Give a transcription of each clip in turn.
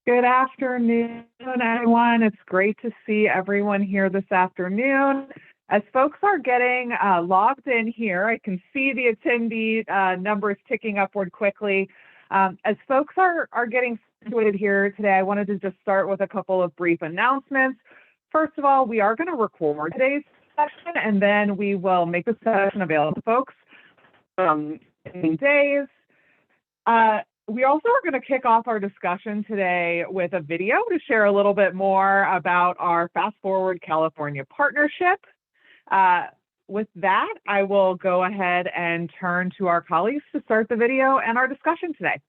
Good afternoon, everyone. It's great to see everyone here this afternoon. As folks are getting logged in here, I can see the attendee numbers ticking upward quickly. As folks are getting situated here today, I wanted to just start with a couple of brief announcements. First of all, we are going to record today's session, and then we will make the session available to folks in days. We also are going to kick off our discussion today with a video to share a little bit more about our Fast Forward California partnership. With that, I will go ahead and turn to our colleagues to start the video and our discussion today.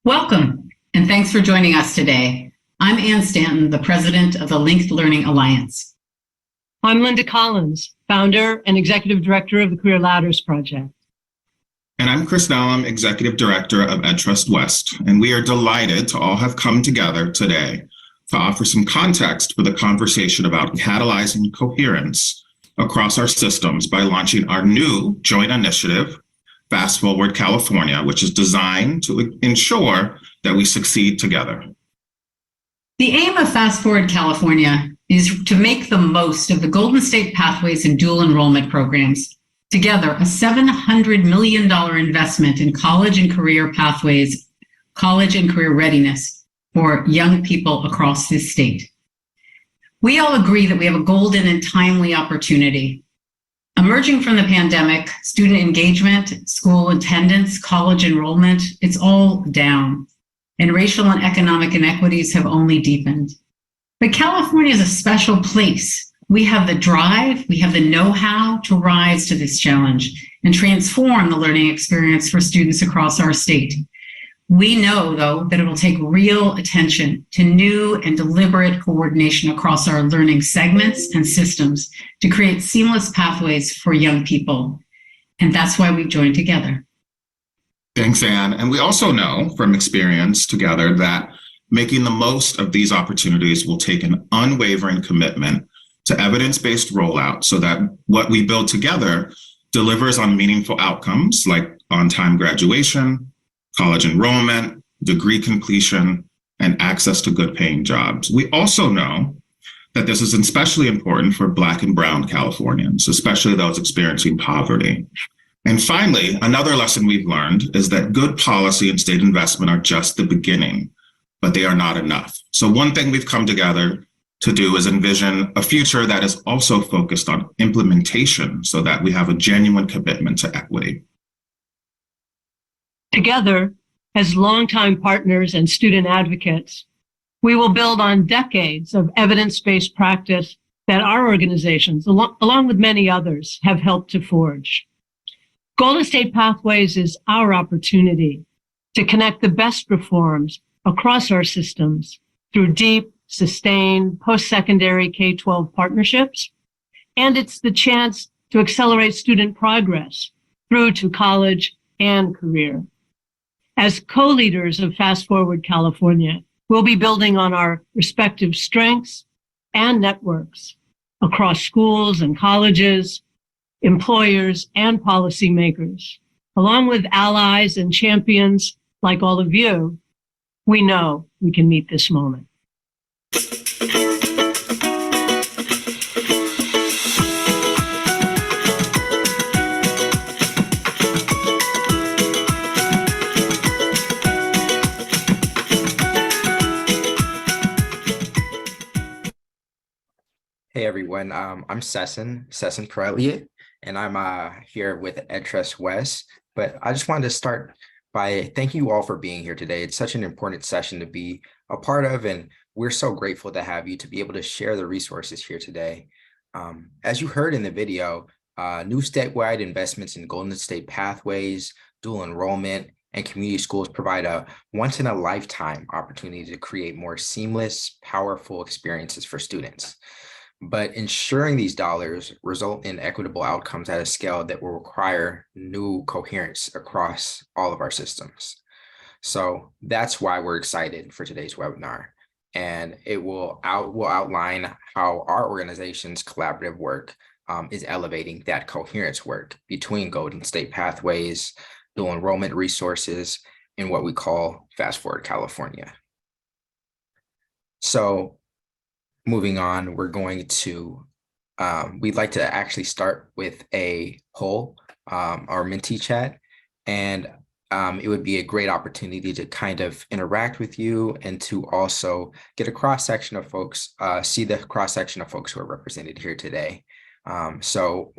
Welcome, and thanks for joining us today. I'm Ann Stanton, the president of the Linked Learning Alliance. I'm Linda Collins, founder and executive director of the Career Ladders Project. And I'm Chris Nallum, Executive Director of EdTrust West, and we are delighted to all have come together today to offer some context for the conversation about catalyzing coherence across our systems by launching our new joint initiative, Fast Forward California, which is designed to ensure that we succeed together. The aim of Fast Forward California is to make the most of the Golden State Pathways and dual enrollment programs. Together, a $700 million investment in college and career pathways, college and career readiness for young people across this state. We all agree that we have a golden and timely opportunity. Emerging from the pandemic, student engagement, school attendance, college enrollment, it's all down. And racial and economic inequities have only deepened. But California is a special place. We have the drive, we have the know-how to rise to this challenge and transform the learning experience for students across our state. We know, though, that it will take real attention to new and deliberate coordination across our learning segments and systems to create seamless pathways for young people. And that's why we joined together. Thanks, Ann. And we also know from experience together that making the most of these opportunities will take an unwavering commitment to evidence-based rollout so that what we build together delivers on meaningful outcomes like on-time graduation, college enrollment, degree completion, and access to good paying jobs. We also know that this is especially important for Black and Brown Californians, especially those experiencing poverty. And finally, another lesson we've learned is that good policy and state investment are just the beginning, but they are not enough. So one thing we've come together to do is envision a future that is also focused on implementation so that we have a genuine commitment to equity. Together, as longtime partners and student advocates, we will build on decades of evidence-based practice that our organizations, along with many others, have helped to forge. Golden State Pathways is our opportunity to connect the best reforms across our systems through deep, sustained post-secondary K-12 partnerships, and it's the chance to accelerate student progress through to college and career. As co-leaders of Fast Forward California, we'll be building on our respective strengths and networks across schools and colleges, employers and policymakers. Along with allies and champions like all of you, we know we can meet this moment. Hey everyone, I'm Sesson Perelliot, and I'm here with EdTrust West. But I just wanted to start by thanking you all for being here today. It's such an important session to be a part of, and we're so grateful to have you to be able to share the resources here today. As you heard in the video, new statewide investments in Golden State Pathways, dual enrollment, and community schools provide a once-in-a-lifetime opportunity to create more seamless, powerful experiences for students. But ensuring these dollars result in equitable outcomes at a scale that will require new coherence across all of our systems. So that's why we're excited for today's webinar. And it will outline how our organization's collaborative work is elevating that coherence work between Golden State Pathways, dual enrollment resources, in what we call Fast Forward California. So moving on, we're going to, we'd like to actually start with a poll, our mentee chat, and it would be a great opportunity to kind of interact with you and to also get a cross-section of folks, see the cross-section of folks who are represented here today. So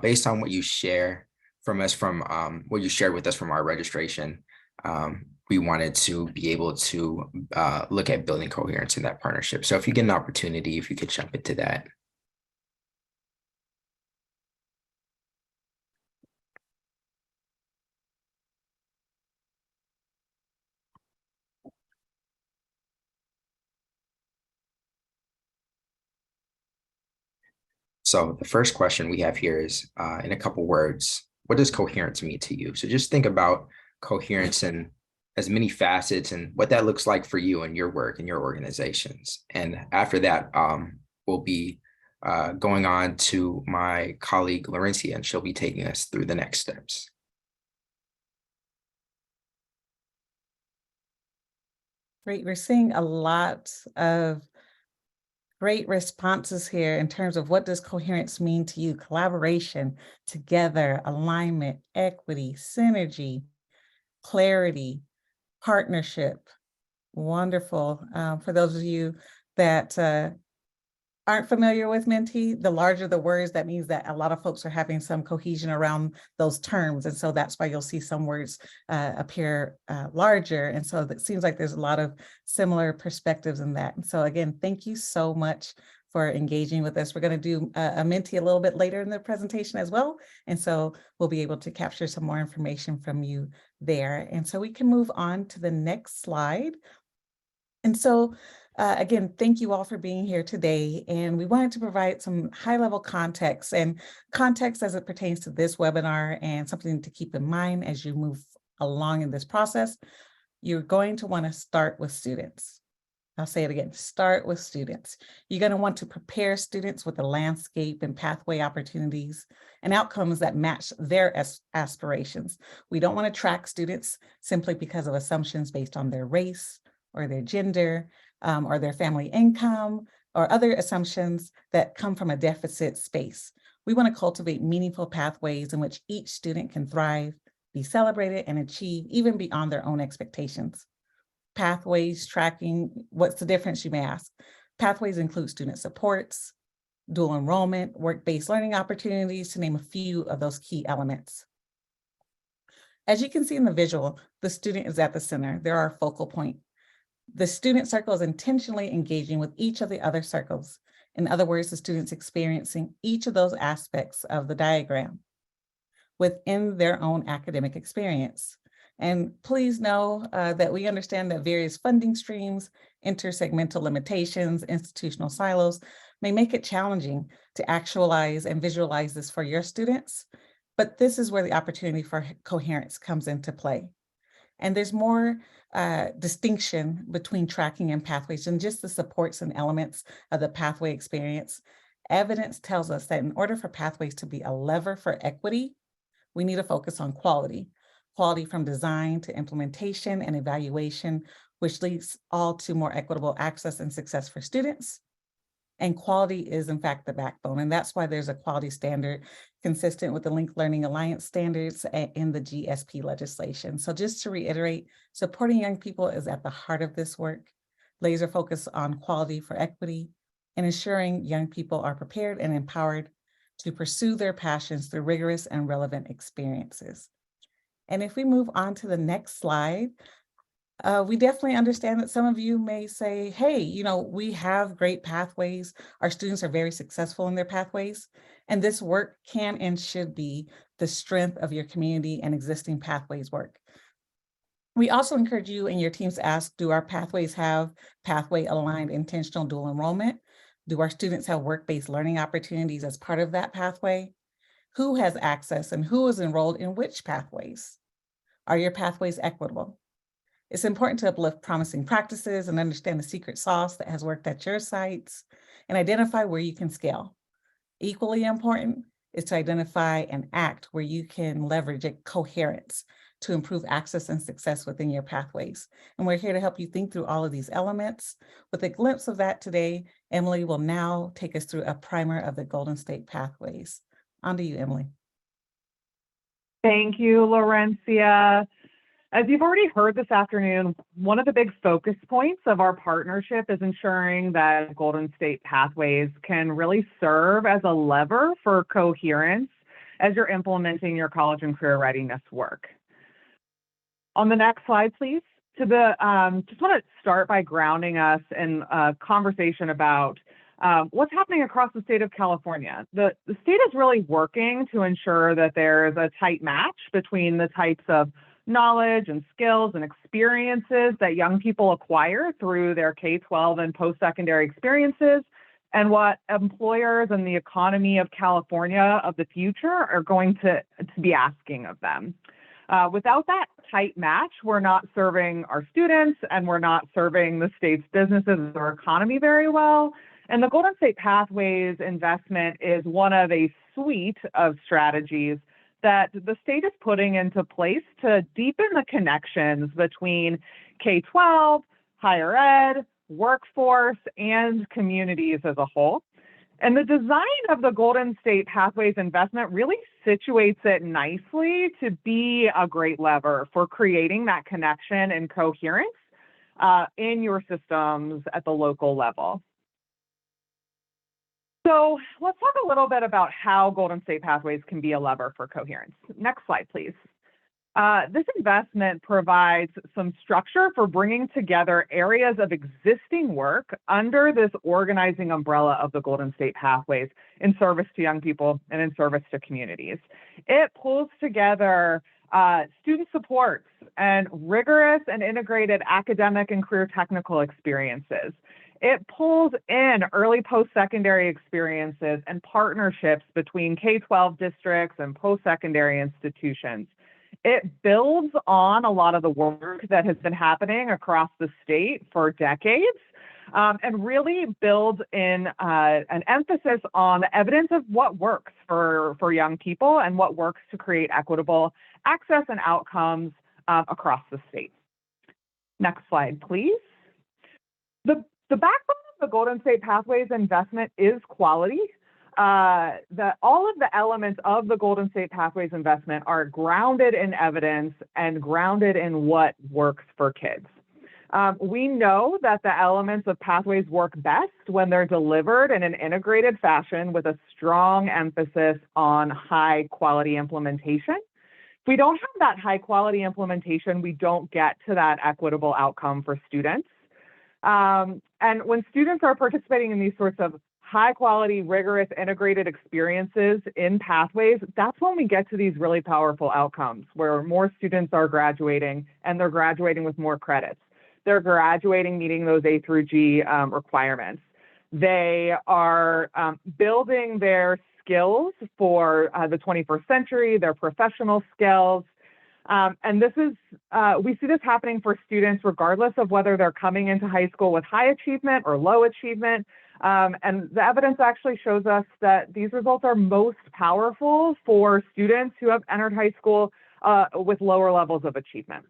based on what you share from us, from what you shared with us from our registration, we wanted to be able to look at building coherence in that partnership. So if you get an opportunity, if you could jump into that. So the first question we have here is, in a couple words, what does coherence mean to you? So just think about coherence in as many facets and what that looks like for you and your work and your organizations. And after that, we'll be going on to my colleague, Laurencia, and she'll be taking us through the next steps. Great. We're seeing a lot of great responses here in terms of what does coherence mean to you? Collaboration, together, alignment, equity, synergy, clarity, partnership. Wonderful. For those of you that aren't familiar with Mentee, the larger the words, that means that a lot of folks are having some cohesion around those terms. And so that's why you'll see some words appear larger. And so it seems like there's a lot of similar perspectives in that. And so again, thank you so much for engaging with us. We're going to do a Mentee a little bit later in the presentation as well. And so we'll be able to capture some more information from you there. And so we can move on to the next slide. And so again, thank you all for being here today. And we wanted to provide some high-level context as it pertains to this webinar, and something to keep in mind as you move along in this process. You're going to want to start with students. I'll say it again, start with students. You're going to want to prepare students with the landscape and pathway opportunities and outcomes that match their aspirations. We don't want to track students simply because of assumptions based on their race or their gender, or their family income, or other assumptions that come from a deficit space. We want to cultivate meaningful pathways in which each student can thrive, be celebrated, and achieve even beyond their own expectations. Pathways tracking, what's the difference, you may ask? Pathways include student supports, dual enrollment, work-based learning opportunities, to name a few of those key elements. As you can see in the visual, the student is at the center. They're our focal point. The student circle is intentionally engaging with each of the other circles. In other words, the students experiencing each of those aspects of the diagram within their own academic experience. And please know that we understand that various funding streams, intersegmental limitations, institutional silos may make it challenging to actualize and visualize this for your students, but this is where the opportunity for coherence comes into play. And there's more distinction between tracking and pathways than just the supports and elements of the pathway experience. Evidence tells us that in order for pathways to be a lever for equity, we need to focus on quality. Quality from design to implementation and evaluation, which leads all to more equitable access and success for students. And quality is in fact the backbone. And that's why there's a quality standard consistent with the Linked Learning Alliance standards in the GSP legislation. So just to reiterate, supporting young people is at the heart of this work. Laser focus on quality for equity and ensuring young people are prepared and empowered to pursue their passions through rigorous and relevant experiences. And if we move on to the next slide, we definitely understand that some of you may say, hey, you know, we have great pathways. Our students are very successful in their pathways. And this work can and should be the strength of your community and existing pathways work. We also encourage you and your teams to ask, do our pathways have pathway aligned intentional dual enrollment? Do our students have work-based learning opportunities as part of that pathway? Who has access and who is enrolled in which pathways? Are your pathways equitable? It's important to uplift promising practices and understand the secret sauce that has worked at your sites and identify where you can scale. Equally important is to identify and act where you can leverage a coherence to improve access and success within your pathways. And we're here to help you think through all of these elements. With a glimpse of that today, Emily will now take us through a primer of the Golden State Pathways. On to you, Emily. Thank you, Laurencia. As you've already heard this afternoon, one of the big focus points of our partnership is ensuring that Golden State Pathways can really serve as a lever for coherence as you're implementing your college and career readiness work. On the next slide, please. Just want to start by grounding us in a conversation about what's happening across the state of California. The state is really working to ensure that there's a tight match between the types of knowledge and skills and experiences that young people acquire through their K-12 and post-secondary experiences and what employers and the economy of California of the future are going to be asking of them. Without that tight match, we're not serving our students and we're not serving the state's businesses or economy very well. And the Golden State Pathways investment is one of a suite of strategies that the state is putting into place to deepen the connections between K-12, higher ed, workforce, and communities as a whole. And the design of the Golden State Pathways investment really situates it nicely to be a great lever for creating that connection and coherence in your systems at the local level. So let's talk a little bit about how Golden State Pathways can be a lever for coherence. Next slide, please. This investment provides some structure for bringing together areas of existing work under this organizing umbrella of the Golden State Pathways in service to young people and in service to communities. It pulls together student supports and rigorous and integrated academic and career technical experiences. It pulls in early post-secondary experiences and partnerships between K-12 districts and post-secondary institutions. It builds on a lot of the work that has been happening across the state for decades and really builds in an emphasis on the evidence of what works for young people and what works to create equitable access and outcomes across the state. Next slide, please. The backbone of the Golden State Pathways investment is quality. All of the elements of the Golden State Pathways investment are grounded in evidence and grounded in what works for kids. We know that the elements of Pathways work best when they're delivered in an integrated fashion with a strong emphasis on high quality implementation. If we don't have that high quality implementation, we don't get to that equitable outcome for students. And when students are participating in these sorts of high quality, rigorous, integrated experiences in Pathways, that's when we get to these really powerful outcomes where more students are graduating and they're graduating with more credits. They're graduating meeting those A through G requirements. They are building their skills for the 21st century, their professional skills. And this is, we see this happening for students regardless of whether they're coming into high school with high achievement or low achievement. And the evidence actually shows us that these results are most powerful for students who have entered high school with lower levels of achievement.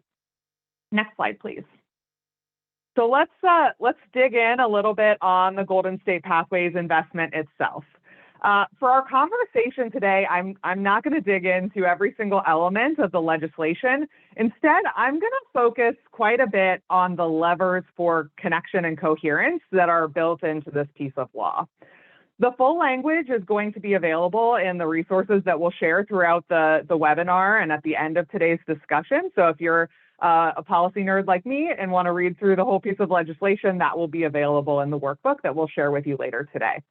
Next slide, please. So let's dig in a little bit on the Golden State Pathways investment itself. For our conversation today, I'm not going to dig into every single element of the legislation. Instead, I'm going to focus quite a bit on the levers for connection and coherence that are built into this piece of law. The full language is going to be available in the resources that we'll share throughout the webinar and at the end of today's discussion. So if you're a policy nerd like me and want to read through the whole piece of legislation, that will be available in the workbook that we'll share with you later today.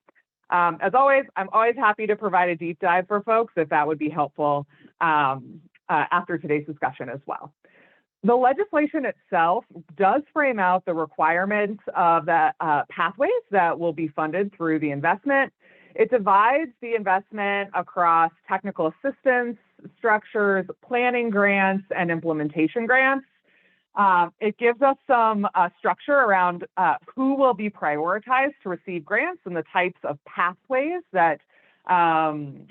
As always, I'm always happy to provide a deep dive for folks if that would be helpful after today's discussion as well. The legislation itself does frame out the requirements of the pathways that will be funded through the investment. It divides the investment across technical assistance structures, planning grants, and implementation grants. It gives us some structure around who will be prioritized to receive grants and the types of pathways that, and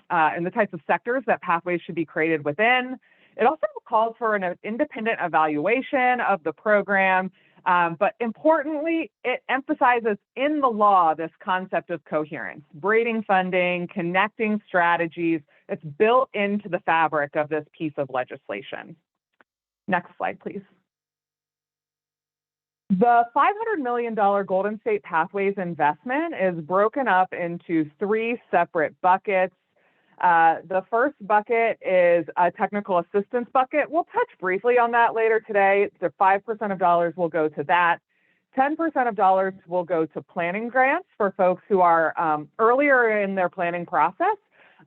the types of sectors that pathways should be created within. It also calls for an independent evaluation of the program, but importantly, it emphasizes in the law this concept of coherence, braiding funding, connecting strategies. It's built into the fabric of this piece of legislation. Next slide, please. The $500 million Golden State Pathways investment is broken up into 3 separate buckets. The first bucket is a technical assistance bucket. We'll touch briefly on that later today. The 5% of dollars will go to that. 10% of dollars will go to planning grants for folks who are earlier in their planning process,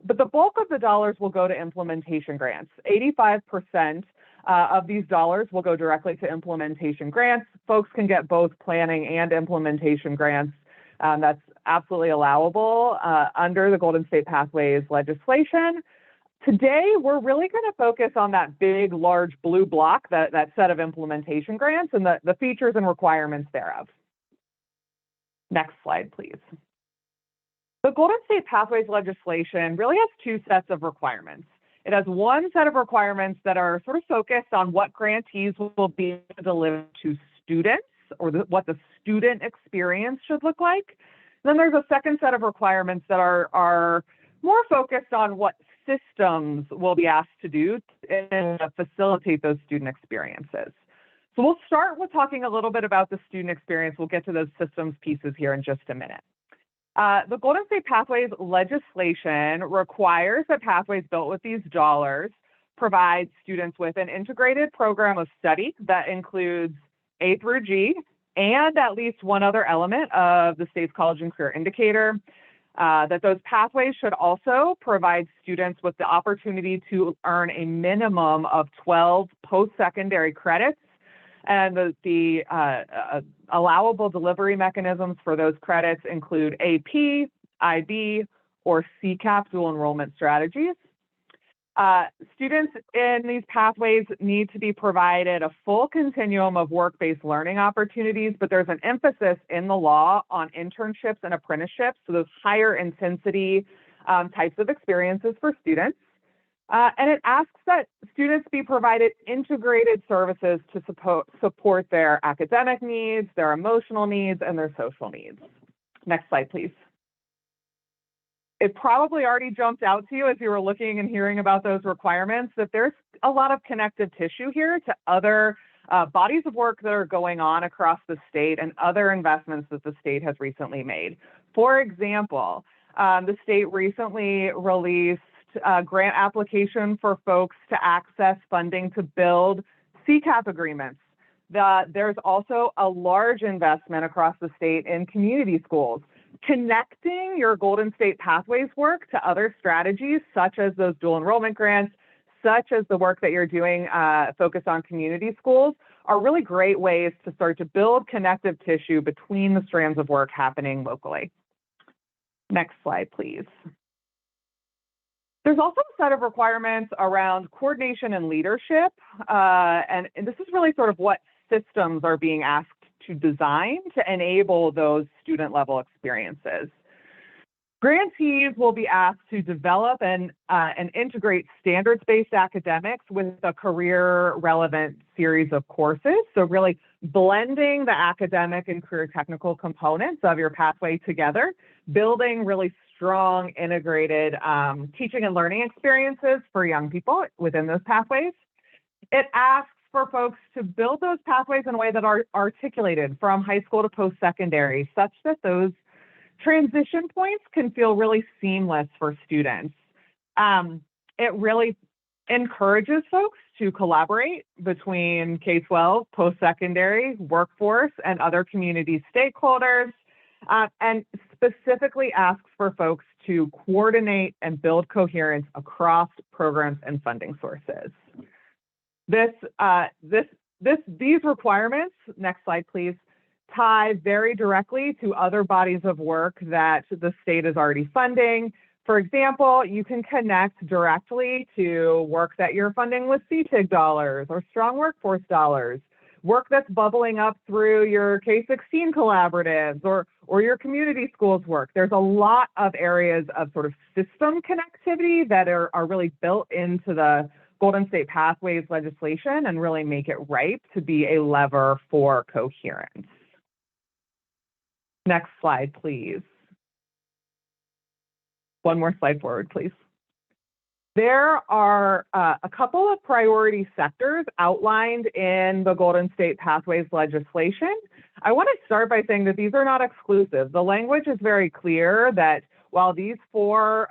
but the bulk of the dollars will go to implementation grants. 85% of these dollars will go directly to implementation grants. Folks can get both planning and implementation grants. That's absolutely allowable under the Golden State Pathways legislation. Today, we're really going to focus on that big, large blue block, that set of implementation grants and the features and requirements thereof. Next slide, please. The Golden State Pathways legislation really has 2 sets of requirements. It has one set of requirements that are sort of focused on what grantees will be able to deliver to students, or what the student experience should look like. Then there's a second set of requirements that are more focused on what systems will be asked to do and facilitate those student experiences. So we'll start with talking a little bit about the student experience. We'll get to those systems pieces here in just a minute. The Golden State Pathways legislation requires that pathways built with these dollars provide students with an integrated program of study that includes A through G and at least one other element of the state's college and career indicator. That those pathways should also provide students with the opportunity to earn a minimum of 12 post-secondary credits, and the allowable delivery mechanisms for those credits include AP, IB, or CCAP dual enrollment strategies. Students in these pathways need to be provided a full continuum of work-based learning opportunities, but there's an emphasis in the law on internships and apprenticeships, so those higher intensity types of experiences for students. And it asks that students be provided integrated services to support their academic needs, their emotional needs, and their social needs. Next slide, please. It probably already jumped out to you as you were looking and hearing about those requirements that there's a lot of connective tissue here to other bodies of work that are going on across the state and other investments that the state has recently made. For example, the state recently released a grant application for folks to access funding to build CCAP agreements. There's also a large investment across the state in community schools. Connecting your Golden State Pathways work to other strategies, such as those dual enrollment grants, such as the work that you're doing focused on community schools, are really great ways to start to build connective tissue between the strands of work happening locally. Next slide, please. There's also a set of requirements around coordination and leadership, and this is really sort of what systems are being asked to design to enable those student-level experiences. Grantees will be asked to develop and integrate standards-based academics with a career-relevant series of courses, so really blending the academic and career technical components of your pathway together, building really strong integrated teaching and learning experiences for young people within those pathways. It asks for folks to build those pathways in a way that are articulated from high school to post-secondary, such that those transition points can feel really seamless for students. It really encourages folks to collaborate between K-12, post-secondary, workforce, and other community stakeholders, and specifically asks for folks to coordinate and build coherence across programs and funding sources. These requirements, next slide please, tie very directly to other bodies of work that the state is already funding. For example, you can connect directly to work that you're funding with CTIG dollars or strong workforce dollars, work that's bubbling up through your K-16 collaboratives or your community schools work. There's a lot of areas of sort of system connectivity that are really built into the Golden State Pathways legislation and really make it ripe to be a lever for coherence. Next slide, please. One more slide forward, please. There are a couple of priority sectors outlined in the Golden State Pathways legislation. I want to start by saying that these are not exclusive. The language is very clear that while these four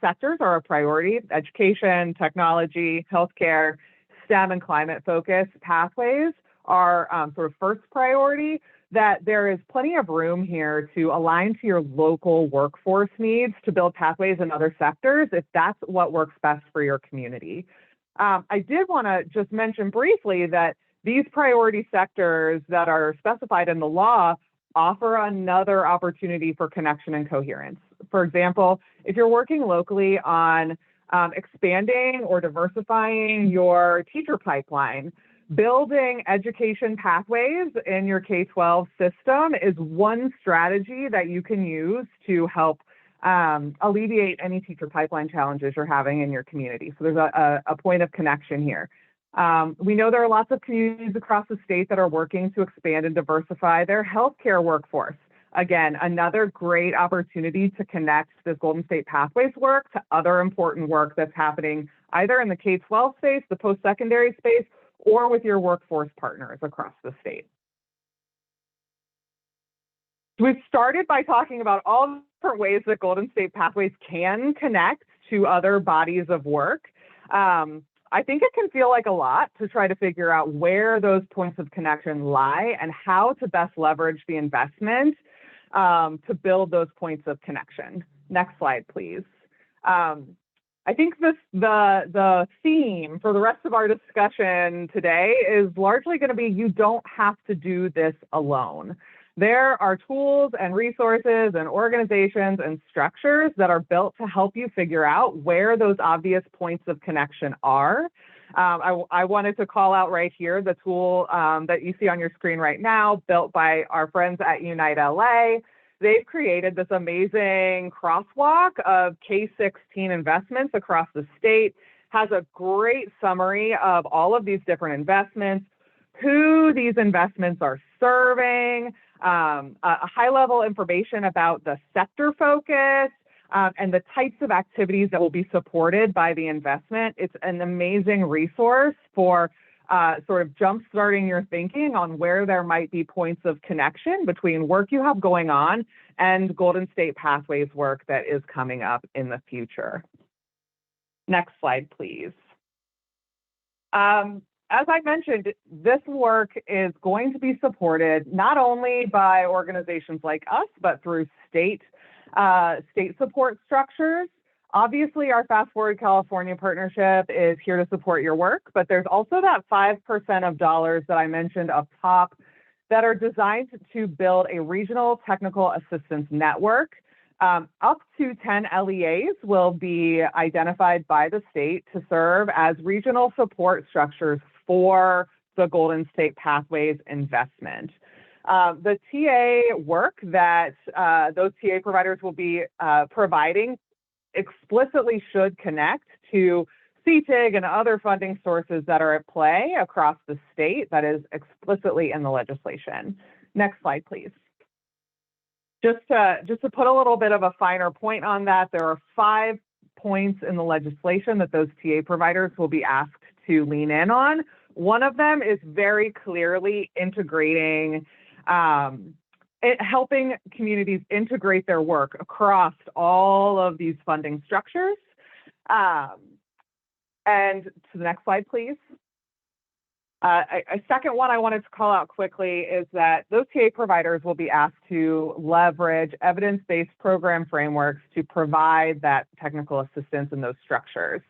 sectors are a priority, education, technology, healthcare, STEM, and climate-focused pathways are sort of first priority, that there is plenty of room here to align to your local workforce needs to build pathways in other sectors if that's what works best for your community. I did want to just mention briefly that these priority sectors that are specified in the law offer another opportunity for connection and coherence. For example, if you're working locally on expanding or diversifying your teacher pipeline, building education pathways in your K-12 system is one strategy that you can use to help alleviate any teacher pipeline challenges you're having in your community. So there's a point of connection here. We know there are lots of communities across the state that are working to expand and diversify their healthcare workforce. Again, another great opportunity to connect this Golden State Pathways work to other important work that's happening either in the K-12 space, the post-secondary space, or with your workforce partners across the state. We've started by talking about all the different ways that Golden State Pathways can connect to other bodies of work. I think it can feel like a lot to try to figure out where those points of connection lie and how to best leverage the investment to build those points of connection. Next slide, please. I think the theme for the rest of our discussion today is largely going to be you don't have to do this alone. There are tools and resources and organizations and structures that are built to help you figure out where those obvious points of connection are. I wanted to call out right here the tool that you see on your screen right now, built by our friends at Unite LA. They've created this amazing crosswalk of K-16 investments across the state, has a great summary of all of these different investments, who these investments are serving, a high-level information about the sector focus, and the types of activities that will be supported by the investment. It's an amazing resource for sort of jump-starting your thinking on where there might be points of connection between work you have going on and Golden State Pathways work that is coming up in the future. Next slide, please. As I mentioned, this work is going to be supported not only by organizations like us, but through state support structures. Obviously, our Fast Forward California partnership is here to support your work, but there's also that 5% of dollars that I mentioned up top that are designed to build a regional technical assistance network. Up to 10 LEAs will be identified by the state to serve as regional support structures for the Golden State Pathways investment. The TA work that those TA providers will be providing explicitly should connect to CTIG and other funding sources that are at play across the state that is explicitly in the legislation. Next slide, please. Just to put a little bit of a finer point on that, there are 5 points in the legislation that those TA providers will be asked to lean in on. One of them is very clearly integrating helping communities integrate their work across all of these funding structures. And to the next slide, please. A second one I wanted to call out quickly is that those TA providers will be asked to leverage evidence-based program frameworks to provide that technical assistance in those structures.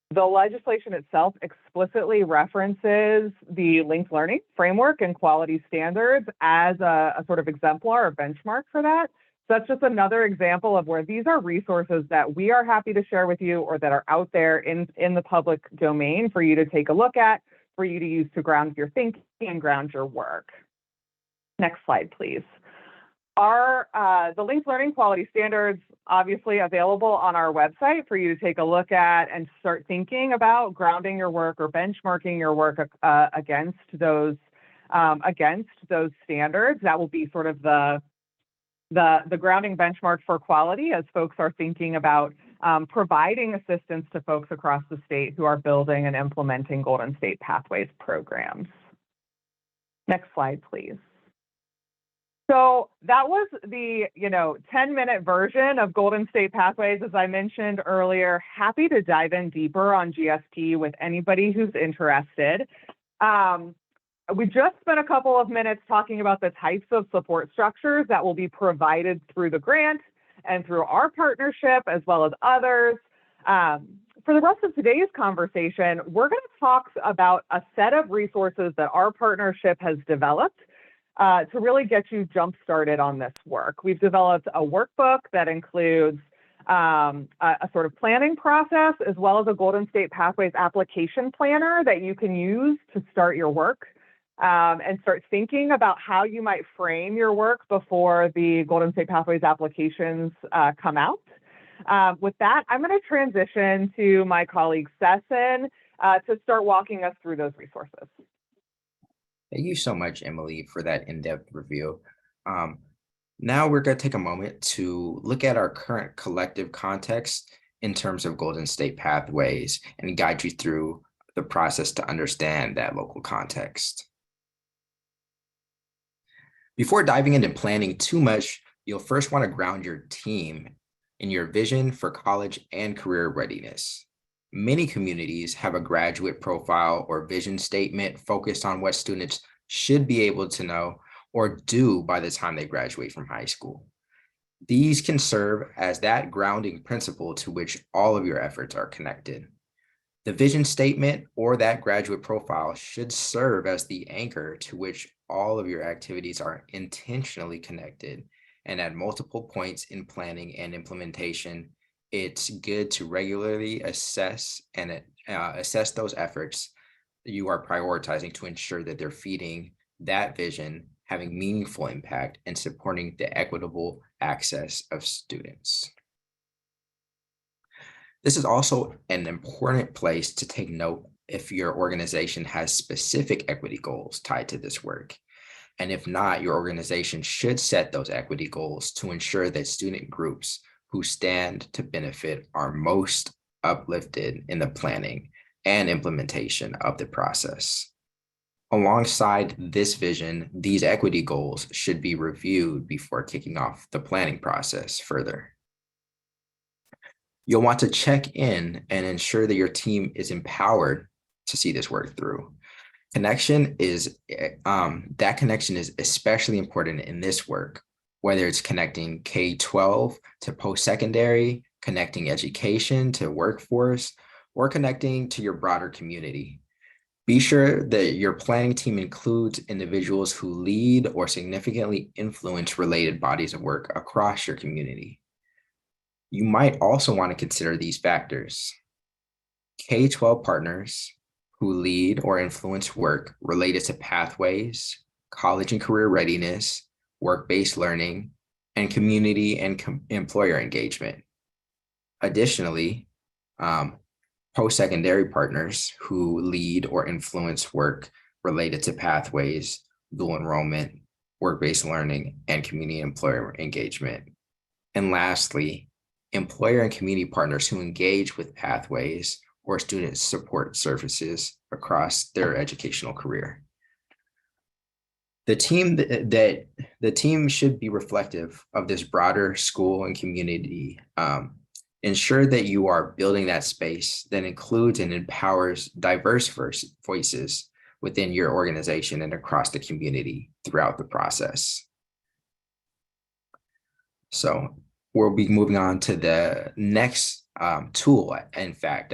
The legislation itself explicitly references the linked learning framework and quality standards as a sort of exemplar or benchmark for that. So that's just another example of where these are resources that we are happy to share with you or that are out there in the public domain for you to take a look at, for you to use to ground your thinking and ground your work. Next slide, please. The linked learning quality standards obviously available on our website for you to take a look at and start thinking about grounding your work or benchmarking your work against those standards. That will be sort of the grounding benchmark for quality as folks are thinking about providing assistance to folks across the state who are building and implementing Golden State Pathways programs. Next slide, please. So that was the 10-minute version of Golden State Pathways, as I mentioned earlier. Happy to dive in deeper on GSP with anybody who's interested. We just spent a couple of minutes talking about the types of support structures that will be provided through the grant and through our partnership, as well as others. For the rest of today's conversation, we're going to talk about a set of resources that our partnership has developed to really get you jump-started on this work. We've developed a workbook that includes a sort of planning process, as well as a Golden State Pathways application planner that you can use to start your work and start thinking about how you might frame your work before the Golden State Pathways applications come out. With that, I'm going to transition to my colleague Sesson to start walking us through those resources. Thank you so much, Emily, for that in-depth review. Now we're going to take a moment to look at our current collective context in terms of Golden State Pathways and guide you through the process to understand that local context. Before diving into planning too much, you'll first want to ground your team in your vision for college and career readiness. Many communities have a graduate profile or vision statement focused on what students should be able to know or do by the time they graduate from high school. These can serve as that grounding principle to which all of your efforts are connected. The vision statement or that graduate profile should serve as the anchor to which all of your activities are intentionally connected. And at multiple points in planning and implementation, it's good to regularly assess those efforts you are prioritizing to ensure that they're feeding that vision, having meaningful impact, and supporting the equitable access of students. This is also an important place to take note if your organization has specific equity goals tied to this work. And if not, your organization should set those equity goals to ensure that student groups who stand to benefit are most uplifted in the planning and implementation of the process. Alongside this vision, these equity goals should be reviewed before kicking off the planning process further. You'll want to check in and ensure that your team is empowered to see this work through. That connection is especially important in this work, whether it's connecting K-12 to post-secondary, connecting education to workforce, or connecting to your broader community. Be sure that your planning team includes individuals who lead or significantly influence related bodies of work across your community. You might also want to consider these factors: K-12 partners who lead or influence work related to pathways, college and career readiness, work-based learning, and community and employer engagement. Additionally, post-secondary partners who lead or influence work related to pathways, dual enrollment, work-based learning, and community employer engagement. And lastly, employer and community partners who engage with pathways or student support services across their educational career. The team should be reflective of this broader school and community. Ensure that you are building that space that includes and empowers diverse voices within your organization and across the community throughout the process. So we'll be moving on to the next tool, in fact,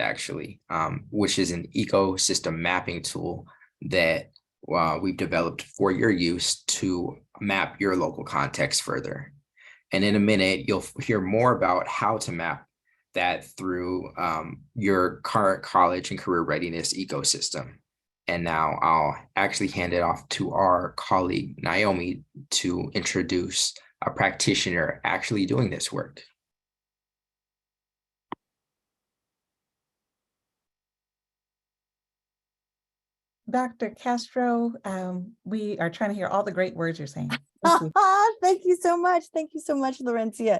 which is an ecosystem mapping tool that we've developed for your use to map your local context further. And in a minute, you'll hear more about how to map that through your current college and career readiness ecosystem. And now I'll actually hand it off to our colleague, Naomi, to introduce a practitioner actually doing this work. Dr. Castro, we are trying to hear all the great words you're saying. Thank you. Thank you so much. Thank you so much, Laurencia.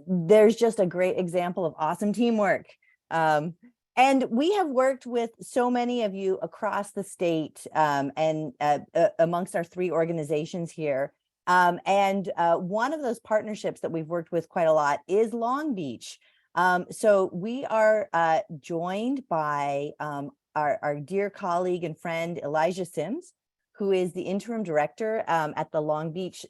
There's just a great example of awesome teamwork. And we have worked with so many of you across the state and amongst our 3 organizations here. And one of those partnerships that we've worked with quite a lot is Long Beach. So we are joined by our dear colleague and friend, Elijah Sims, who is the interim director at the Long Beach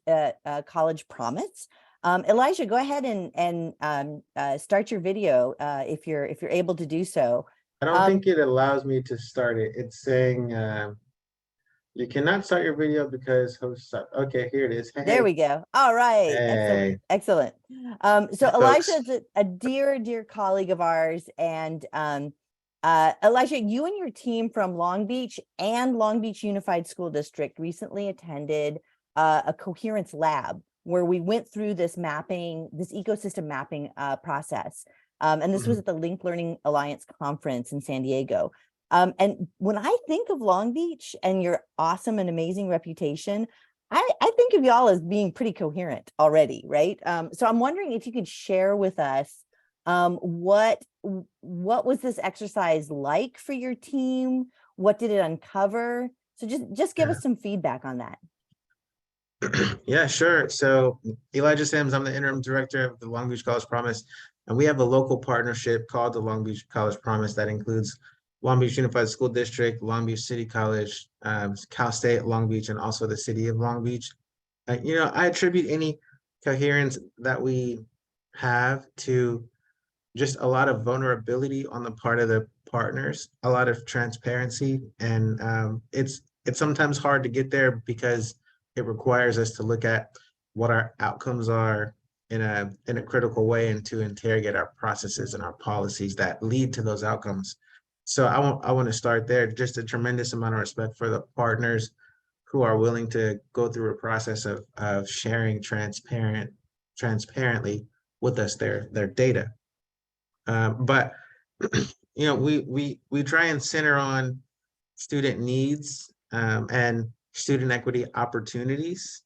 College Promise. Elijah, go ahead and start your video if you're able to do so. I don't think it allows me to start it. It's saying you cannot start your video because host suck. Okay, here it is. Hey. There we go. All right. Hey. Excellent. So Elijah is a dear colleague of ours, and Elijah, you and your team from Long Beach and Long Beach Unified School District recently attended a Coherence lab where we went through this mapping, this ecosystem mapping process. And this was at the Link Learning Alliance conference in San Diego. And when I think of Long Beach and your awesome and amazing reputation, I think of y'all as being pretty coherent already, right? So I'm wondering if you could share with us what was this exercise like for your team? What did it uncover? So just give us some feedback on that. Yeah, sure. So Elijah Sims, I'm the interim director of the Long Beach College Promise, and we have a local partnership called the Long Beach College Promise that includes Long Beach Unified School District, Long Beach City College, Cal State Long Beach, and also the city of Long Beach. I attribute any coherence that we have to just a lot of vulnerability on the part of the partners, a lot of transparency, and it's sometimes hard to get there because it requires us to look at what our outcomes are in a critical way and to interrogate our processes and our policies that lead to those outcomes. So I want to start there. Just a tremendous amount of respect for the partners who are willing to go through a process of sharing transparently with us their data. But we try and center on student needs and student equity opportunities.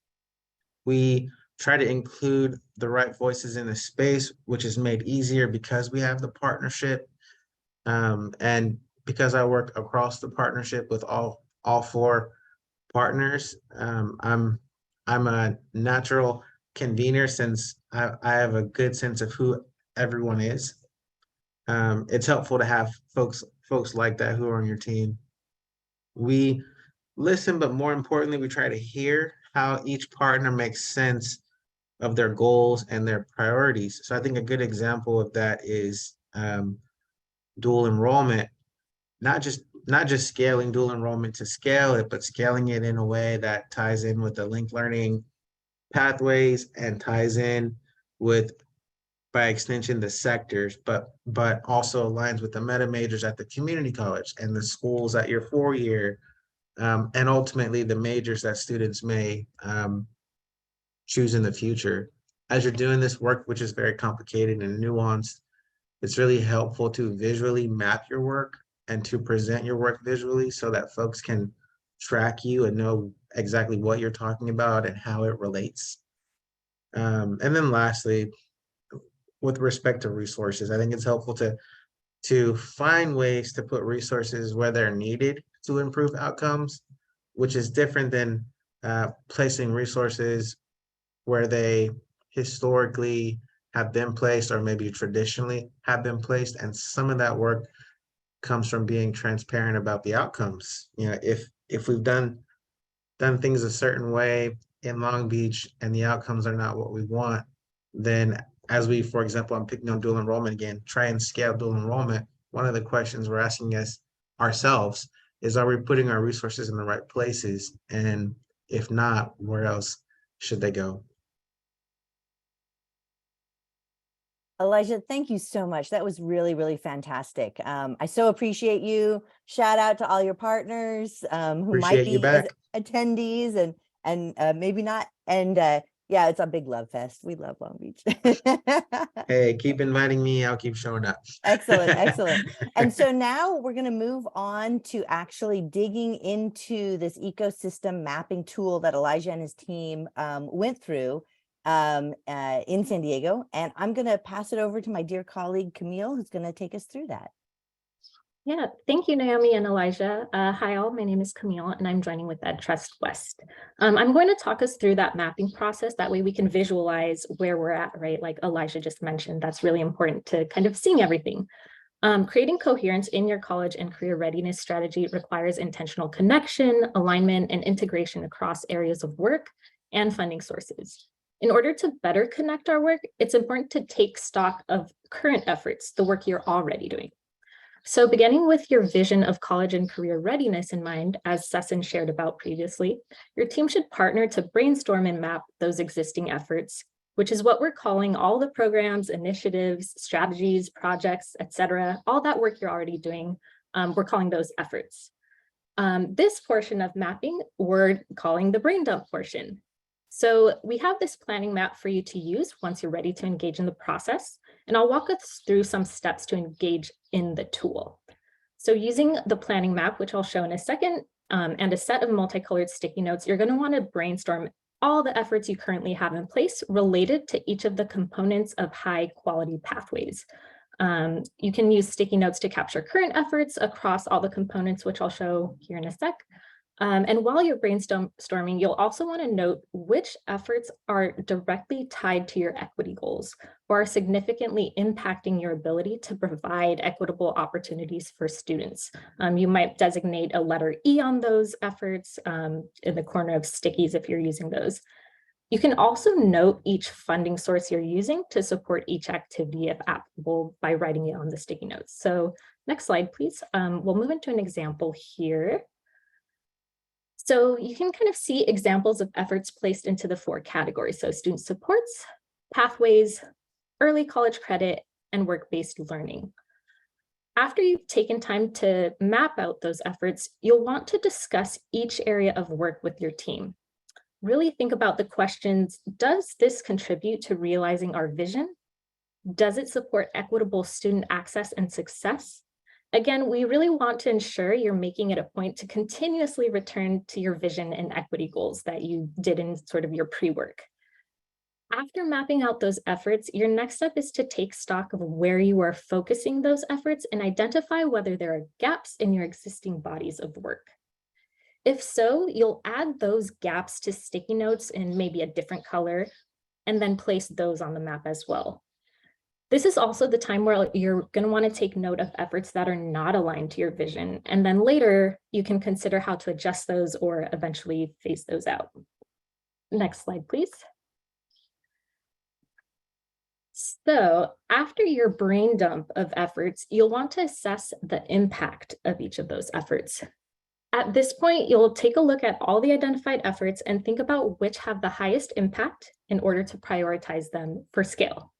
We try to include the right voices in the space, which is made easier because we have the partnership. And because I work across the partnership with all 4 partners, I'm a natural convener since I have a good sense of who everyone is. It's helpful to have folks like that who are on your team. We listen, but more importantly, we try to hear how each partner makes sense of their goals and their priorities. So I think a good example of that is dual enrollment, not just scaling dual enrollment to scale it, but scaling it in a way that ties in with the linked learning pathways and ties in with, by extension, the sectors, but also aligns with the meta majors at the community college and the schools at your 4-year, and ultimately the majors that students may choose in the future. As you're doing this work, which is very complicated and nuanced, it's really helpful to visually map your work and to present your work visually so that folks can track you and know exactly what you're talking about and how it relates. And then lastly, with respect to resources, I think it's helpful to find ways to put resources where they're needed to improve outcomes, which is different than placing resources where they historically have been placed or maybe traditionally have been placed. And some of that work comes from being transparent about the outcomes. If we've done things a certain way in Long Beach and the outcomes are not what we want, then as we, for example, I'm picking on dual enrollment again, try and scale dual enrollment, one of the questions we're asking ourselves is, are we putting our resources in the right places? And if not, where else should they go? Elijah, thank you so much. That was really fantastic. I so appreciate you. Shout out to all your partners who might be attendees and maybe not. And Yeah, it's a big love fest. We love Long Beach. Hey, keep inviting me. I'll keep showing up. Excellent, excellent. And so now we're going to move on to actually digging into this ecosystem mapping tool that Elijah and his team went through in San Diego. And I'm going to pass it over to my dear colleague, Camille, who's going to take us through that. Yeah, thank you, Naomi and Elijah. Hi all, my name is Camille and I'm joining with EdTrust West. I'm going to talk us through that mapping process. That way we can visualize where we're at, right? Like Elijah just mentioned, that's really important to kind of seeing everything. Creating coherence in your college and career readiness strategy requires intentional connection, alignment, and integration across areas of work and funding sources. In order to better connect our work, it's important to take stock of current efforts, the work you're already doing. So beginning with your vision of college and career readiness in mind, as Sesson shared about previously, your team should partner to brainstorm and map those existing efforts, which is what we're calling all the programs, initiatives, strategies, projects, etc. All that work you're already doing, we're calling those efforts. This portion of mapping, we're calling the brain dump portion. So we have this planning map for you to use once you're ready to engage in the process. And I'll walk us through some steps to engage in the tool. So using the planning map, which I'll show in a second, and a set of multicolored sticky notes, you're going to want to brainstorm all the efforts you currently have in place related to each of the components of high quality pathways. You can use sticky notes to capture current efforts across all the components, which I'll show here in a sec. And while you're brainstorming, you'll also want to note which efforts are directly tied to your equity goals or are significantly impacting your ability to provide equitable opportunities for students. You might designate a letter E on those efforts in the corner of stickies if you're using those. You can also note each funding source you're using to support each activity if applicable by writing it on the sticky notes. So next slide, please. We'll move into an example here. So you can kind of see examples of efforts placed into the 4 categories. So student supports, pathways, early college credit, and work-based learning. After you've taken time to map out those efforts, you'll want to discuss each area of work with your team. Really think about the questions, does this contribute to realizing our vision? Does it support equitable student access and success? Again, we really want to ensure you're making it a point to continuously return to your vision and equity goals that you did in sort of your pre-work. After mapping out those efforts, your next step is to take stock of where you are focusing those efforts and identify whether there are gaps in your existing bodies of work. If so, you'll add those gaps to sticky notes in maybe a different color and then place those on the map as well. This is also the time where you're going to want to take note of efforts that are not aligned to your vision. And then later, you can consider how to adjust those or eventually phase those out. Next slide, please. So after your brain dump of efforts, you'll want to assess the impact of each of those efforts. At this point, you'll take a look at all the identified efforts and think about which have the highest impact in order to prioritize them for scale.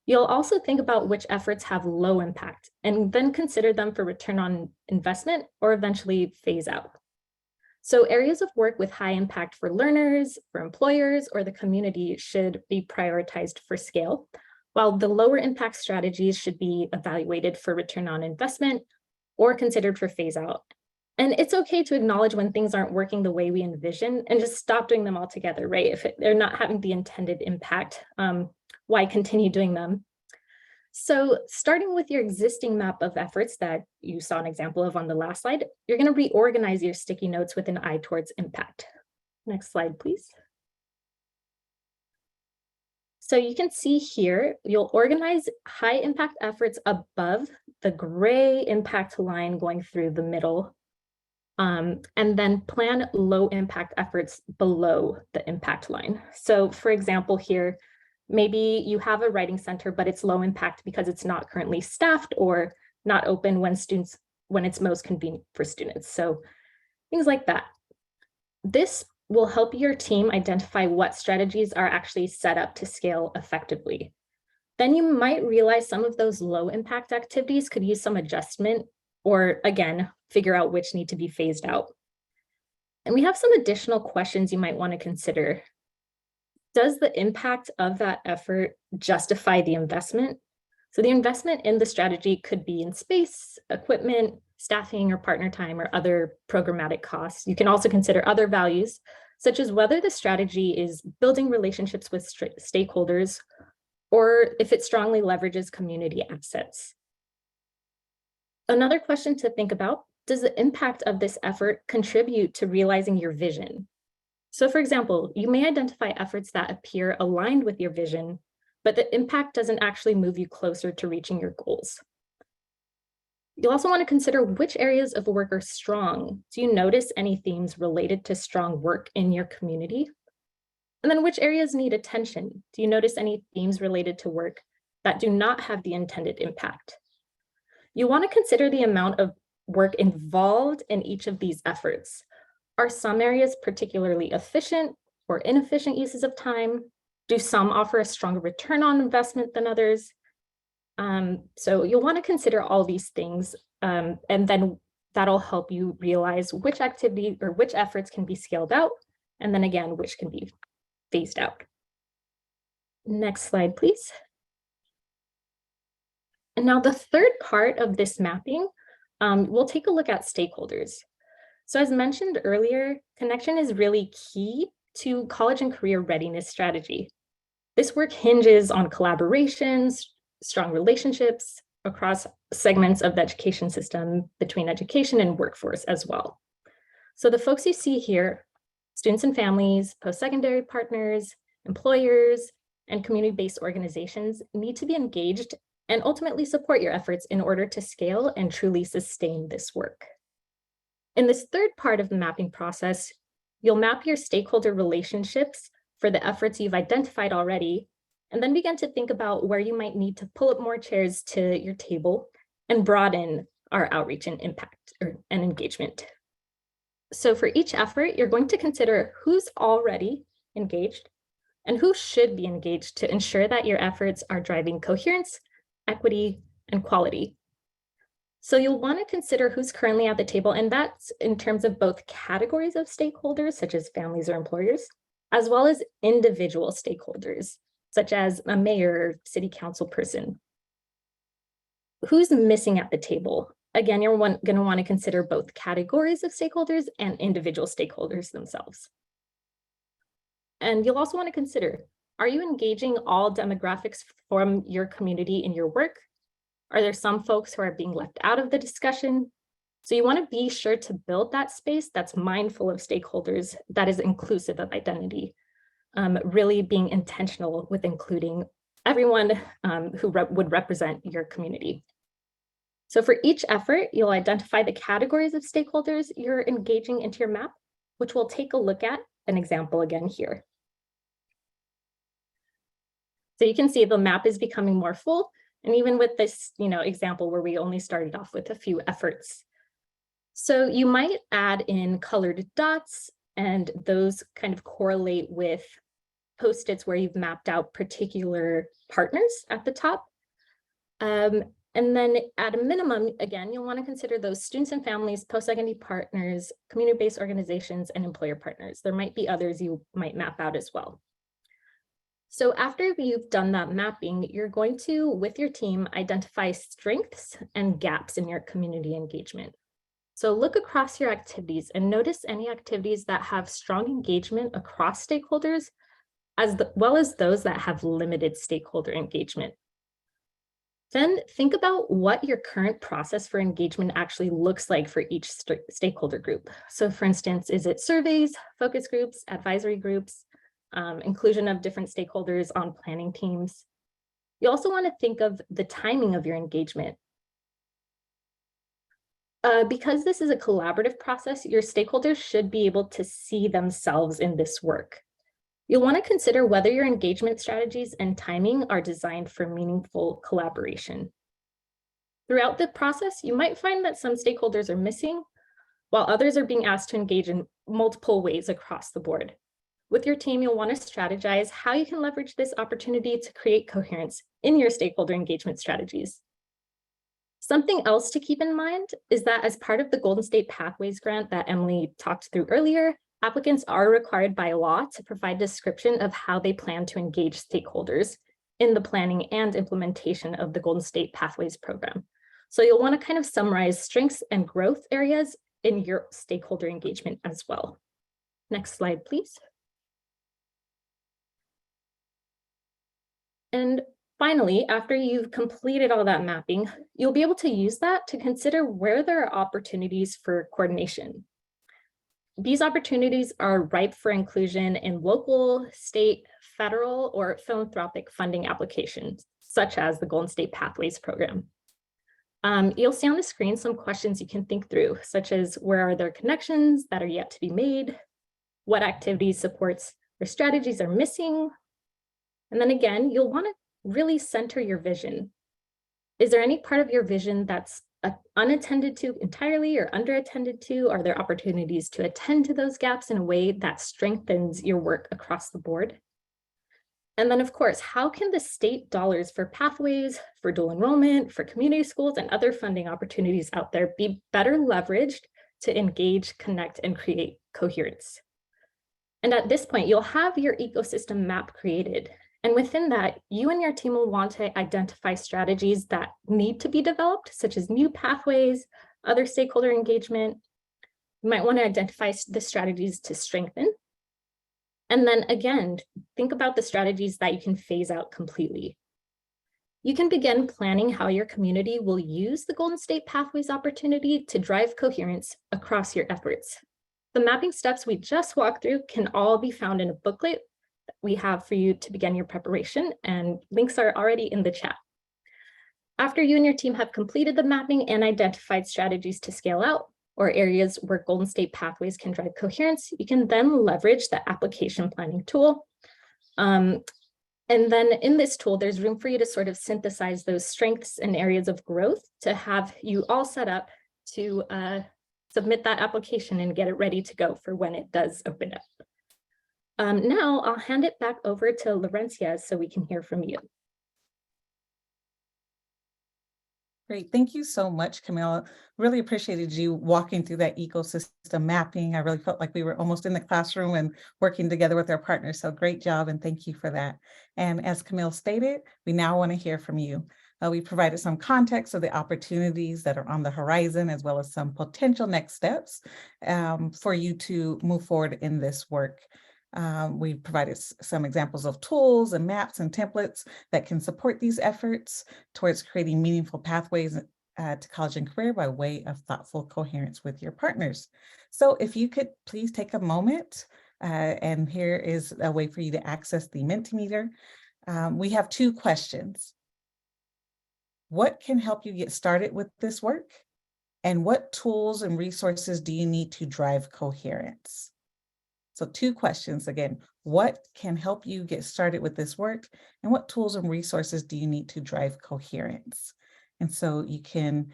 You'll also think about which efforts have low impact and then consider them for return on investment or eventually phase out. So areas of work with high impact for learners, for employers, or the community should be prioritized for scale, while the lower impact strategies should be evaluated for return on investment or considered for phase out. And it's okay to acknowledge when things aren't working the way we envision and just stop doing them altogether, right? If they're not having the intended impact, why continue doing them? So starting with your existing map of efforts that you saw an example of on the last slide, you're going to reorganize your sticky notes with an eye towards impact. Next slide, please. So you can see here, you'll organize high impact efforts above the gray impact line going through the middle, and then plan low impact efforts below the impact line. So for example here, maybe you have a writing center, but it's low impact because it's not currently staffed or not open when it's most convenient for students. So things like that. This will help your team identify what strategies are actually set up to scale effectively. Then you might realize some of those low impact activities could use some adjustment or again, figure out which need to be phased out. And we have some additional questions you might want to consider. Does the impact of that effort justify the investment? So the investment in the strategy could be in space, equipment, staffing, or partner time, or other programmatic costs. You can also consider other values, such as whether the strategy is building relationships with stakeholders, or if it strongly leverages community assets. Another question to think about, does the impact of this effort contribute to realizing your vision? So for example, you may identify efforts that appear aligned with your vision, but the impact doesn't actually move you closer to reaching your goals. You'll also want to consider which areas of work are strong. Do you notice any themes related to strong work in your community? And then which areas need attention? Do you notice any themes related to work that do not have the intended impact? You want to consider the amount of work involved in each of these efforts. Are some areas particularly efficient or inefficient uses of time? Do some offer a stronger return on investment than others? So you'll want to consider all these things, and then that'll help you realize which activity or which efforts can be scaled out, and then again, which can be phased out. Next slide, please. And now the third part of this mapping, we'll take a look at stakeholders. So as mentioned earlier, connection is really key to college and career readiness strategy. This work hinges on collaborations, strong relationships across segments of the education system, between education and workforce as well. So the folks you see here, students and families, post-secondary partners, employers, and community-based organizations need to be engaged and ultimately support your efforts in order to scale and truly sustain this work. In this third part of the mapping process, you'll map your stakeholder relationships for the efforts you've identified already, and then begin to think about where you might need to pull up more chairs to your table and broaden our outreach and impact and engagement. So for each effort, you're going to consider who's already engaged and who should be engaged to ensure that your efforts are driving coherence, equity, and quality. So you'll want to consider who's currently at the table, and that's in terms of both categories of stakeholders, such as families or employers, as well as individual stakeholders, such as a mayor or city council person. Who's missing at the table? Again, you're going to want to consider both categories of stakeholders and individual stakeholders themselves. And you'll also want to consider, are you engaging all demographics from your community in your work? Are there some folks who are being left out of the discussion? So you want to be sure to build that space that's mindful of stakeholders, that is inclusive of identity, really being intentional with including everyone who would represent your community. So for each effort, you'll identify the categories of stakeholders you're engaging into your map, which we'll take a look at an example again here. So you can see the map is becoming more full. And even with this, example where we only started off with a few efforts. So you might add in colored dots, and those kind of correlate with Post-its where you've mapped out particular partners at the top. And then at a minimum, again, you'll want to consider those students and families, post-secondary partners, community-based organizations, and employer partners. There might be others you might map out as well. So after you've done that mapping, you're going to, with your team, identify strengths and gaps in your community engagement. So look across your activities and notice any activities that have strong engagement across stakeholders, as well as those that have limited stakeholder engagement. Then think about what your current process for engagement actually looks like for each stakeholder group. So for instance, is it surveys, focus groups, advisory groups, inclusion of different stakeholders on planning teams? You also want to think of the timing of your engagement. Because this is a collaborative process, your stakeholders should be able to see themselves in this work. You'll want to consider whether your engagement strategies and timing are designed for meaningful collaboration. Throughout the process, you might find that some stakeholders are missing, while others are being asked to engage in multiple ways across the board. With your team, you'll want to strategize how you can leverage this opportunity to create coherence in your stakeholder engagement strategies. Something else to keep in mind is that as part of the Golden State Pathways grant that Emily talked through earlier, applicants are required by law to provide description of how they plan to engage stakeholders in the planning and implementation of the Golden State Pathways program. So you'll want to kind of summarize strengths and growth areas in your stakeholder engagement as well. Next slide, please. And finally, after you've completed all that mapping, you'll be able to use that to consider where there are opportunities for coordination. These opportunities are ripe for inclusion in local, state, federal, or philanthropic funding applications, such as the Golden State Pathways program. You'll see on the screen some questions you can think through, such as where are there connections that are yet to be made? What activities, supports, or strategies are missing? And then again, you'll want to really center your vision. Is there any part of your vision that's unattended to entirely or underattended to? Are there opportunities to attend to those gaps in a way that strengthens your work across the board? And then of course, how can the state dollars for pathways, for dual enrollment, for community schools, and other funding opportunities out there be better leveraged to engage, connect, and create coherence? And at this point, you'll have your ecosystem map created. And within that, you and your team will want to identify strategies that need to be developed, such as new pathways, other stakeholder engagement. You might want to identify the strategies to strengthen. And then again, think about the strategies that you can phase out completely. You can begin planning how your community will use the Golden State Pathways opportunity to drive coherence across your efforts. The mapping steps we just walked through can all be found in a booklet we have for you to begin your preparation, and links are already in the chat. After you and your team have completed the mapping and identified strategies to scale out, or areas where Golden State Pathways can drive coherence, you can then leverage the application planning tool. And then in this tool, there's room for you to sort of synthesize those strengths and areas of growth to have you all set up to submit that application and get it ready to go for when it does open up. Now I'll hand it back over to Laurencia so we can hear from you. Great, thank you so much, Camilla. Really appreciated you walking through that ecosystem mapping. I really felt like we were almost in the classroom and working together with our partners. So great job, and thank you for that. And as Camille stated, we now want to hear from you. We provided some context of the opportunities that are on the horizon, as well as some potential next steps for you to move forward in this work. We provided some examples of tools and maps and templates that can support these efforts towards creating meaningful pathways to college and career by way of thoughtful coherence with your partners. So if you could please take a moment, and here is a way for you to access the Mentimeter. We have two questions. What can help you get started with this work? And what tools and resources do you need to drive coherence? So two questions again, what can help you get started with this work? And what tools and resources do you need to drive coherence? And so you can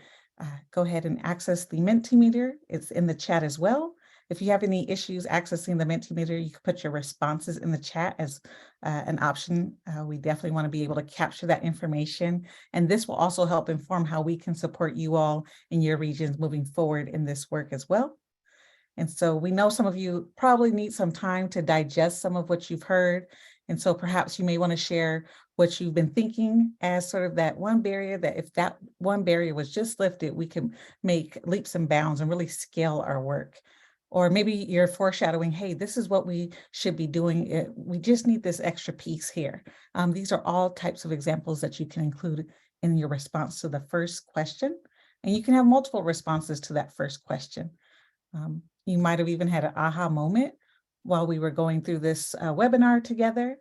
go ahead and access the Mentimeter. It's in the chat as well. If you have any issues accessing the Mentimeter, you can put your responses in the chat as an option. We definitely want to be able to capture that information. And this will also help inform how we can support you all in your regions moving forward in this work as well. And so we know some of you probably need some time to digest some of what you've heard. And so perhaps you may want to share what you've been thinking as sort of that one barrier, that if that one barrier was just lifted, we can make leaps and bounds and really scale our work. Or maybe you're foreshadowing, hey, this is what we should be doing. We just need this extra piece here. These are all types of examples that you can include in your response to the first question. And you can have multiple responses to that first question. You might have even had an aha moment while we were going through this webinar together,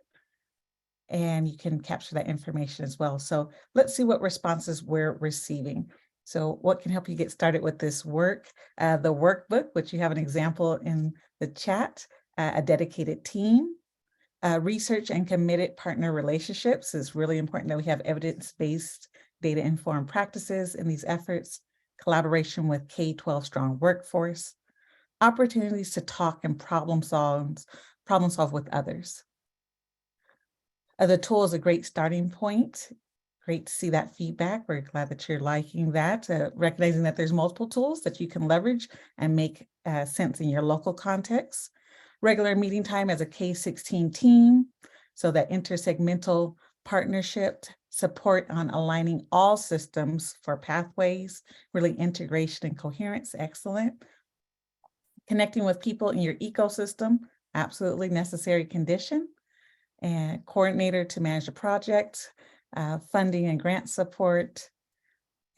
and you can capture that information as well. So let's see what responses we're receiving. So what can help you get started with this work? The workbook, which you have an example in the chat, a dedicated team, research and committed partner relationships is really important that we have evidence-based data-informed practices in these efforts, collaboration with K-12 strong workforce, opportunities to talk and problem solve with others. The tool is a great starting point. Great to see that feedback. We're glad that you're liking that, recognizing that there's multiple tools that you can leverage and make sense in your local context. regular meeting time as a K-16 team, so that intersegmental partnership support on aligning all systems for pathways, really integration and coherence, excellent. Connecting with people in your ecosystem, absolutely necessary condition. And coordinator to manage the project, funding and grant support,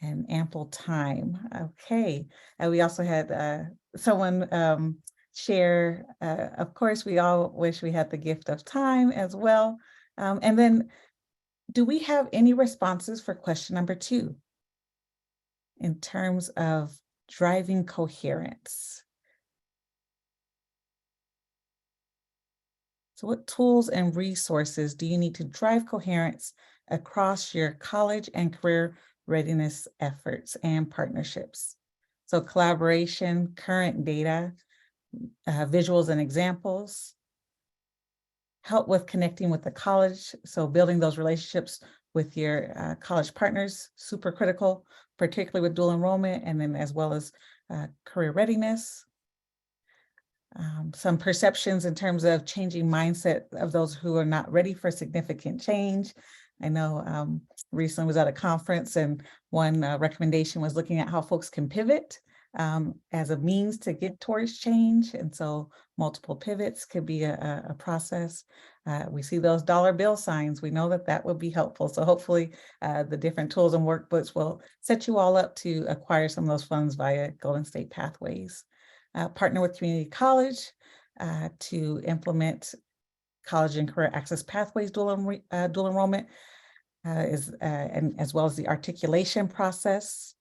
and ample time. Okay, we also had someone share, of course, we all wish we had the gift of time as well. And then, do we have any responses for question number 2 in terms of driving coherence? So what tools and resources do you need to drive coherence across your college and career readiness efforts and partnerships? So collaboration, current data, visuals and examples, help with connecting with the college. So building those relationships with your college partners, super critical, particularly with dual enrollment, and then as well as career readiness. Some perceptions in terms of changing mindset of those who are not ready for significant change. I know recently was at a conference, and one recommendation was looking at how folks can pivot as a means to get towards change. And so multiple pivots could be a process. We see those dollar bill signs. We know that that would be helpful. So hopefully the different tools and workbooks will set you all up to acquire some of those funds via Golden State Pathways. Partner with community college to implement college and career access pathways dual enrollment, and as well as the articulation process.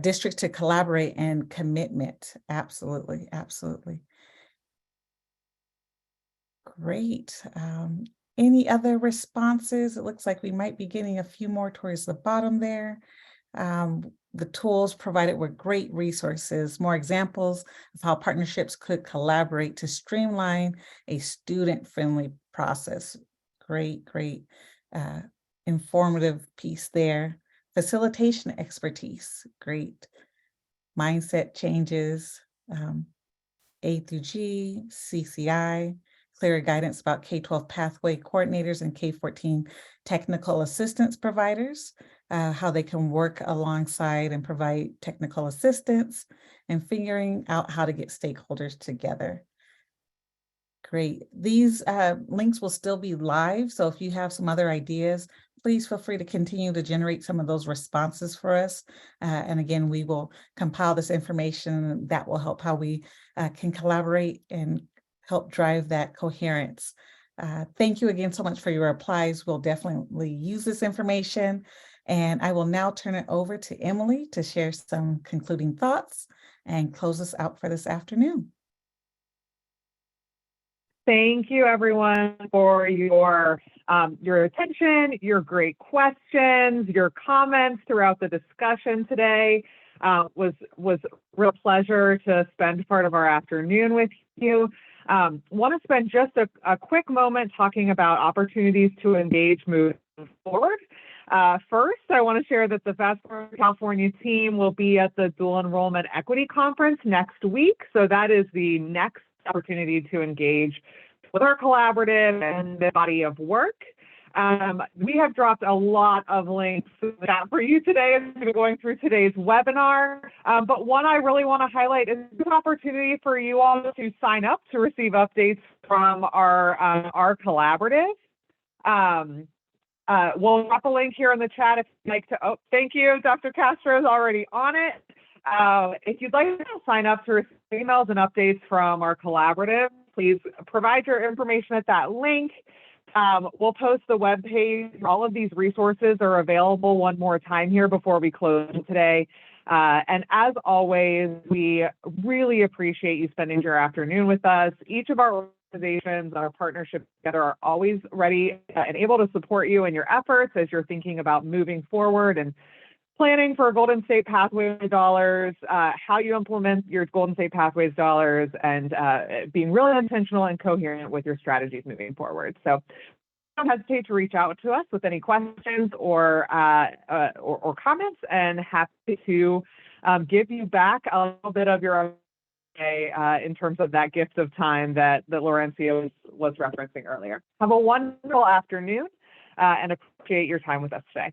Districts to collaborate and commitment. Absolutely, absolutely. Great. Any other responses? It looks like we might be getting a few more towards the bottom there. The tools provided were great resources, more examples of how partnerships could collaborate to streamline a student-friendly process. Great, great informative piece there. Facilitation expertise, great. Mindset changes, A through G, CCI, clearer guidance about K-12 pathway coordinators and K-14 technical assistance providers, how they can work alongside and provide technical assistance, and figuring out how to get stakeholders together. Great. These links will still be live, so if you have some other ideas, please feel free to continue to generate some of those responses for us. And again, we will compile this information that will help how we can collaborate and help drive that coherence. Thank you again so much for your replies. We'll definitely use this information. And I will now turn it over to Emily to share some concluding thoughts and close us out for this afternoon. Thank you, everyone, for your attention, your great questions, your comments throughout the discussion today. Was a real pleasure to spend part of our afternoon with you. Want to spend just a quick moment talking about opportunities to engage moving forward. First, I want to share that the Fast Forward California team will be at the Dual Enrollment Equity Conference next week. So that is the next opportunity to engage with our collaborative and the body of work. We have dropped a lot of links for you today as we're going through today's webinar. But one I really want to highlight is an opportunity for you all to sign up to receive updates from our collaborative. We'll drop a link here in the chat if you'd like to. Oh, thank you. Dr. Castro is already on it. If you'd like to sign up to receive emails and updates from our collaborative, please provide your information at that link. We'll post the webpage. All of these resources are available one more time here before we close today. And as always, we really appreciate you spending your afternoon with us. Each of our organizations, our partnerships together are always ready and able to support you in your efforts as you're thinking about moving forward and planning for Golden State Pathways dollars, how you implement your Golden State Pathways dollars, and being really intentional and coherent with your strategies moving forward. So don't hesitate to reach out to us with any questions or comments, and happy to give you back a little bit of your today in terms of that gift of time that Laurencio was referencing earlier. Have a wonderful afternoon and appreciate your time with us today.